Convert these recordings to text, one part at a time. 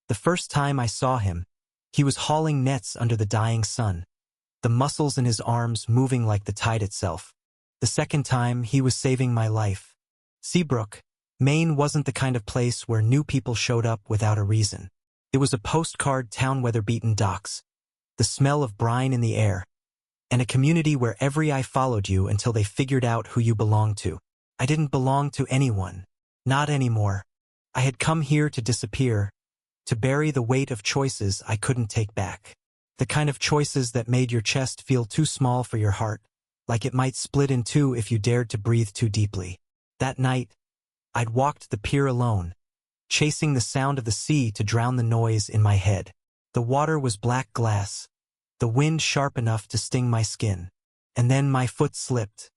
The first time I saw him, he was hauling nets under the dying sun, the muscles in his arms moving like the tide itself. The second time, he was saving my life. Seabrook, Maine wasn't the kind of place where new people showed up without a reason. It was a postcard town, weather-beaten docks, the smell of brine in the air, and a community where every eye followed you until they figured out who you belonged to. I didn't belong to anyone. Not anymore. I had come here to disappear, to bury the weight of choices I couldn't take back. The kind of choices that made your chest feel too small for your heart, like it might split in two if you dared to breathe too deeply. That night, I'd walked the pier alone, chasing the sound of the sea to drown the noise in my head. The water was black glass, the wind sharp enough to sting my skin. And then my foot slipped.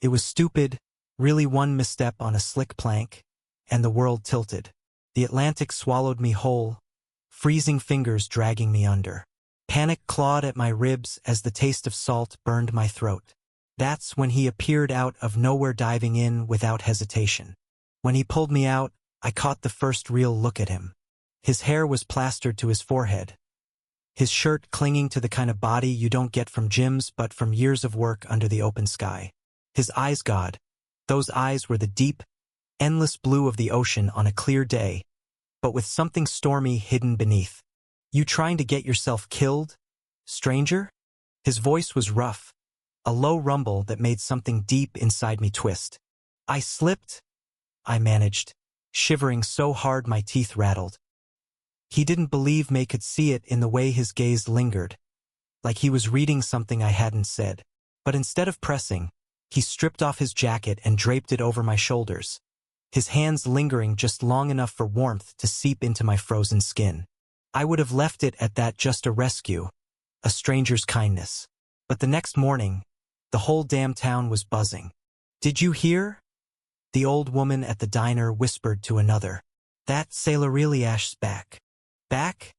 It was stupid, really one misstep on a slick plank, and the world tilted. The Atlantic swallowed me whole, freezing fingers dragging me under. Panic clawed at my ribs as the taste of salt burned my throat. That's when he appeared out of nowhere, diving in without hesitation. When he pulled me out, I caught the first real look at him. His hair was plastered to his forehead, his shirt clinging to the kind of body you don't get from gyms but from years of work under the open sky. His eyes, God, those eyes were the deep, endless blue of the ocean on a clear day, but with something stormy hidden beneath. You trying to get yourself killed, stranger? His voice was rough, a low rumble that made something deep inside me twist. I slipped, I managed, shivering so hard my teeth rattled. He didn't believe May could see it in the way his gaze lingered, like he was reading something I hadn't said. But instead of pressing, he stripped off his jacket and draped it over my shoulders, his hands lingering just long enough for warmth to seep into my frozen skin. I would have left it at that, just a rescue, a stranger's kindness. But the next morning, the whole damn town was buzzing. "Did you hear?" the old woman at the diner whispered to another. "That sailor really Ash's back." "Back?"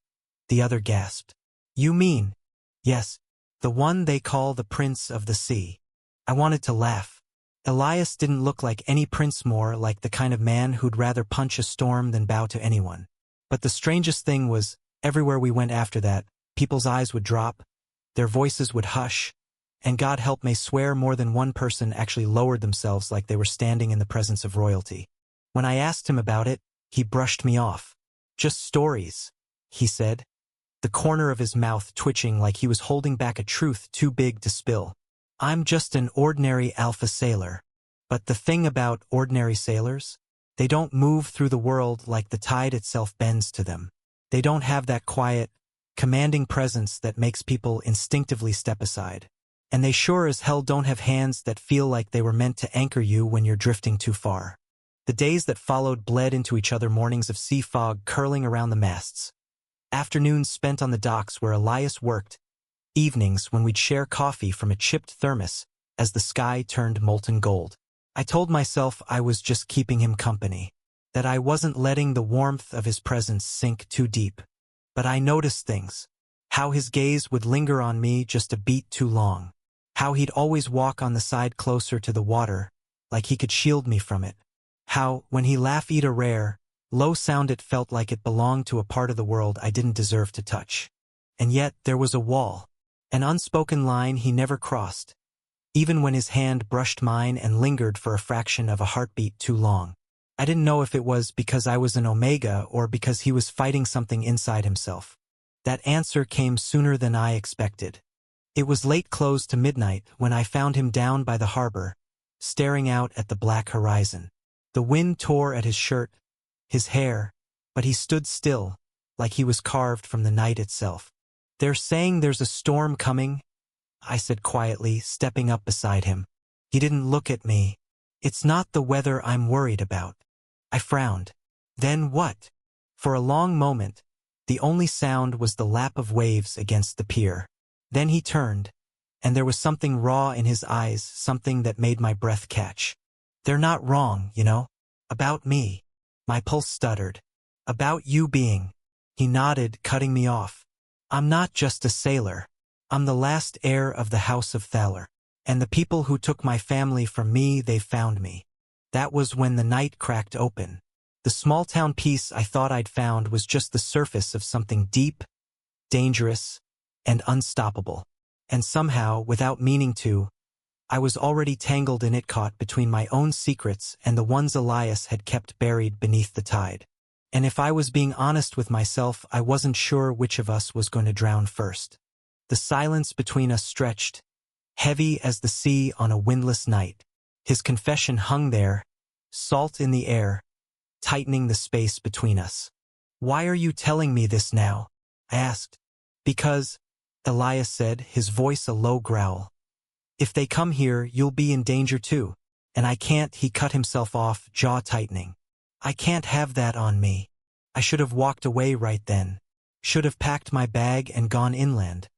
the other gasped. "You mean?" "Yes, the one they call the Prince of the Sea." I wanted to laugh. Elias didn't look like any prince, more like the kind of man who'd rather punch a storm than bow to anyone. But the strangest thing was, everywhere we went after that, people's eyes would drop, their voices would hush, and God help me swear more than one person actually lowered themselves like they were standing in the presence of royalty. When I asked him about it, he brushed me off. "Just stories," he said, the corner of his mouth twitching like he was holding back a truth too big to spill. "I'm just an ordinary alpha sailor." But the thing about ordinary sailors? They don't move through the world like the tide itself bends to them. They don't have that quiet, commanding presence that makes people instinctively step aside. And they sure as hell don't have hands that feel like they were meant to anchor you when you're drifting too far. The days that followed bled into each other, mornings of sea fog curling around the masts, afternoons spent on the docks where Elias worked, evenings when we'd share coffee from a chipped thermos as the sky turned molten gold. I told myself I was just keeping him company, that I wasn't letting the warmth of his presence sink too deep. But I noticed things. How his gaze would linger on me just a beat too long. How he'd always walk on the side closer to the water, like he could shield me from it. How, when he laughed a rare, low sound, it felt like it belonged to a part of the world I didn't deserve to touch. And yet there was a wall, an unspoken line he never crossed, even when his hand brushed mine and lingered for a fraction of a heartbeat too long. I didn't know if it was because I was an Omega or because he was fighting something inside himself. That answer came sooner than I expected. It was late close to midnight when I found him down by the harbor, staring out at the black horizon. The wind tore at his shirt, his hair, but he stood still, like he was carved from the night itself. "They're saying there's a storm coming," I said quietly, stepping up beside him. He didn't look at me. "It's not the weather I'm worried about." I frowned. "Then what?" For a long moment, the only sound was the lap of waves against the pier. Then he turned, and there was something raw in his eyes, something that made my breath catch. "They're not wrong, you know. About me." My pulse stuttered. "About you being..." He nodded, cutting me off. "I'm not just a sailor. I'm the last heir of the House of Thaler. And the people who took my family from me, they found me." That was when the night cracked open. The The small-town peace I thought I'd found was just the surface of something deep, dangerous, and unstoppable. And somehow, without meaning to, I was already tangled in it, caught between my own secrets and the ones Elias had kept buried beneath the tide. And if I was being honest with myself, I wasn't sure which of us was going to drown first. The silence between us stretched, heavy as the sea on a windless night. His confession hung there, salt in the air, tightening the space between us. "Why are you telling me this now?" I asked. "Because," Elias said, his voice a low growl. "If they come here, you'll be in danger too. And I can't," he cut himself off, jaw tightening. "I can't have that on me. I should have walked away right then. Should have packed my bag and gone inland,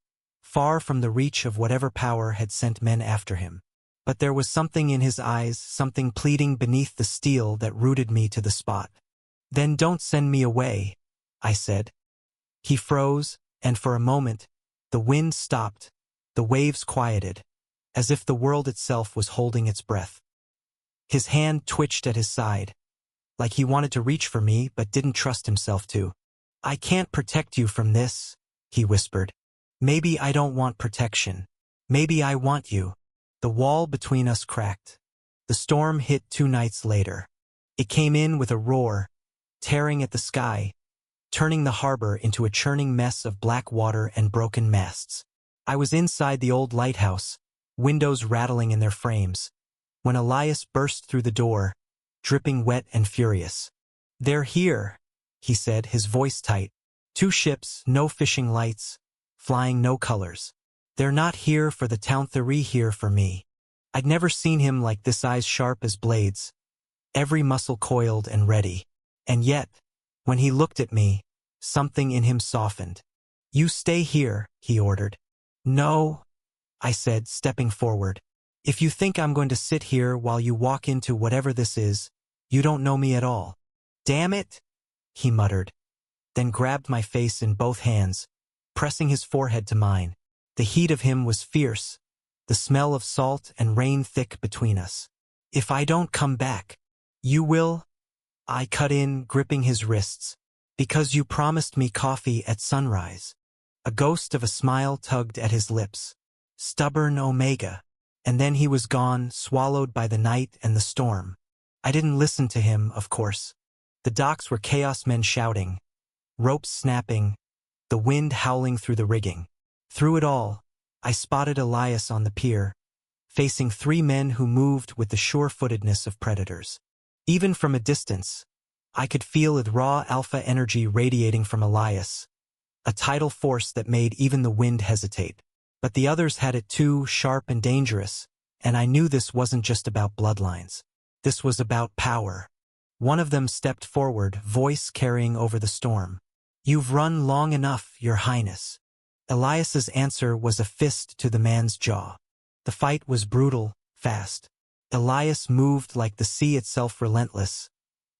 far from the reach of whatever power had sent men after him." But there was something in his eyes, something pleading beneath the steel that rooted me to the spot. "Then don't send me away," I said. He froze, and for a moment, the wind stopped, the waves quieted, as if the world itself was holding its breath. His hand twitched at his side, like he wanted to reach for me but didn't trust himself to. "I can't protect you from this," he whispered. "Maybe I don't want protection. Maybe I want you." The wall between us cracked. The storm hit 2 nights later. It came in with a roar, tearing at the sky, turning the harbor into a churning mess of black water and broken masts. I was inside the old lighthouse, windows rattling in their frames, when Elias burst through the door, dripping wet and furious. "They're here," he said, his voice tight. "2 ships, no fishing lights, flying no colors. They're not here for the town, they're here for me." I'd never seen him like this, eyes sharp as blades, every muscle coiled and ready. And yet, when he looked at me, something in him softened. "You stay here," he ordered. "No," I said, stepping forward. "If you think I'm going to sit here while you walk into whatever this is, you don't know me at all." "Damn it," he muttered, then grabbed my face in both hands, pressing his forehead to mine. The heat of him was fierce, the smell of salt and rain thick between us. "If I don't come back, you will," I cut in, gripping his wrists. "Because you promised me coffee at sunrise." A ghost of a smile tugged at his lips. Stubborn Omega. And then he was gone, swallowed by the night and the storm. I didn't listen to him, of course. The docks were chaos, men shouting, ropes snapping, the wind howling through the rigging. Through it all, I spotted Elias on the pier, facing 3 men who moved with the sure-footedness of predators. Even from a distance, I could feel the raw alpha energy radiating from Elias, a tidal force that made even the wind hesitate. But the others had it too, sharp and dangerous, and I knew this wasn't just about bloodlines. This was about power. One of them stepped forward, voice carrying over the storm. "You've run long enough, Your Highness." Elias's answer was a fist to the man's jaw. The fight was brutal, fast. Elias moved like the sea itself, relentless.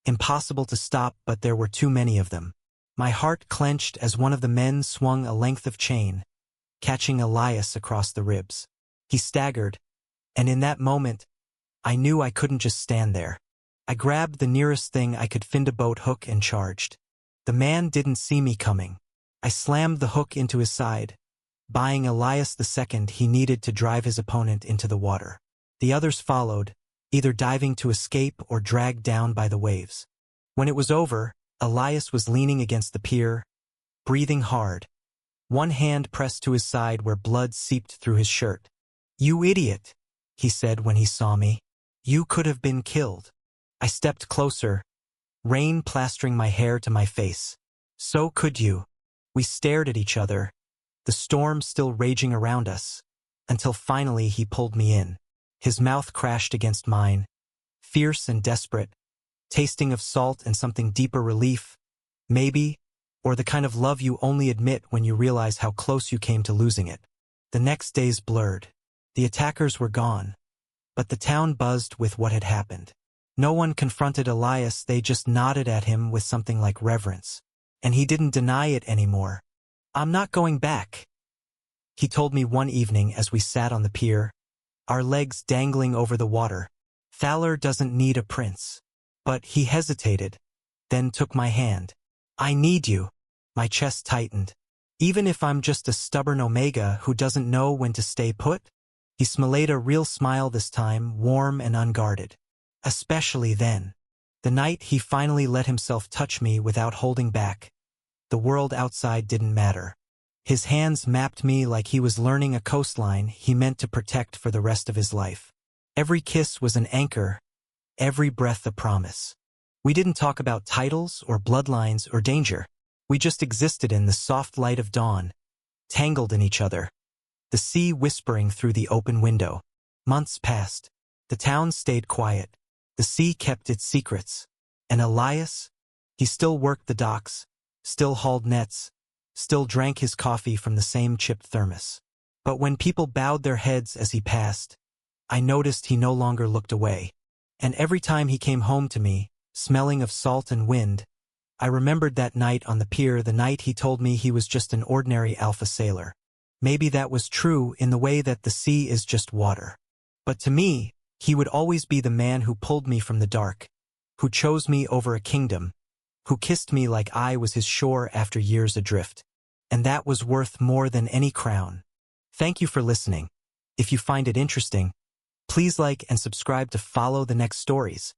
Impossible to stop, but there were too many of them. My heart clenched as one of the men swung a length of chain, catching Elias across the ribs. He staggered, and in that moment, I knew I couldn't just stand there. I grabbed the nearest thing I could find, a boat hook, and charged. The man didn't see me coming. I slammed the hook into his side, buying Elias the second he needed to drive his opponent into the water. The others followed, either diving to escape or dragged down by the waves. When it was over, Elias was leaning against the pier, breathing hard, one hand pressed to his side where blood seeped through his shirt. "You idiot," he said when he saw me. "You could have been killed." I stepped closer, rain plastering my hair to my face. "So could you." We stared at each other, the storm still raging around us, until finally he pulled me in. His mouth crashed against mine, fierce and desperate, tasting of salt and something deeper, relief, maybe, or the kind of love you only admit when you realize how close you came to losing it. The next days blurred. The attackers were gone, but the town buzzed with what had happened. No one confronted Elias, they just nodded at him with something like reverence. And he didn't deny it anymore. "I'm not going back," he told me one evening as we sat on the pier, our legs dangling over the water. "Thaler doesn't need a prince." But he hesitated, then took my hand. I need you. My chest tightened. Even if I'm just a stubborn omega who doesn't know when to stay put? He smiled a real smile this time, warm and unguarded. Especially then. The night he finally let himself touch me without holding back. The world outside didn't matter. His hands mapped me like he was learning a coastline he meant to protect for the rest of his life. Every kiss was an anchor, every breath a promise. We didn't talk about titles or bloodlines or danger. We just existed in the soft light of dawn, tangled in each other. The sea whispering through the open window. Months passed. The town stayed quiet. The sea kept its secrets. And Elias? He still worked the docks, still hauled nets, still drank his coffee from the same chipped thermos. But when people bowed their heads as he passed, I noticed he no longer looked away. And every time he came home to me, smelling of salt and wind, I remembered that night on the pier, the night he told me he was just an ordinary alpha sailor. Maybe that was true in the way that the sea is just water. But to me, he would always be the man who pulled me from the dark, who chose me over a kingdom, who kissed me like I was his shore after years adrift. And that was worth more than any crown. Thank you for listening. If you find it interesting, please like and subscribe to follow the next stories.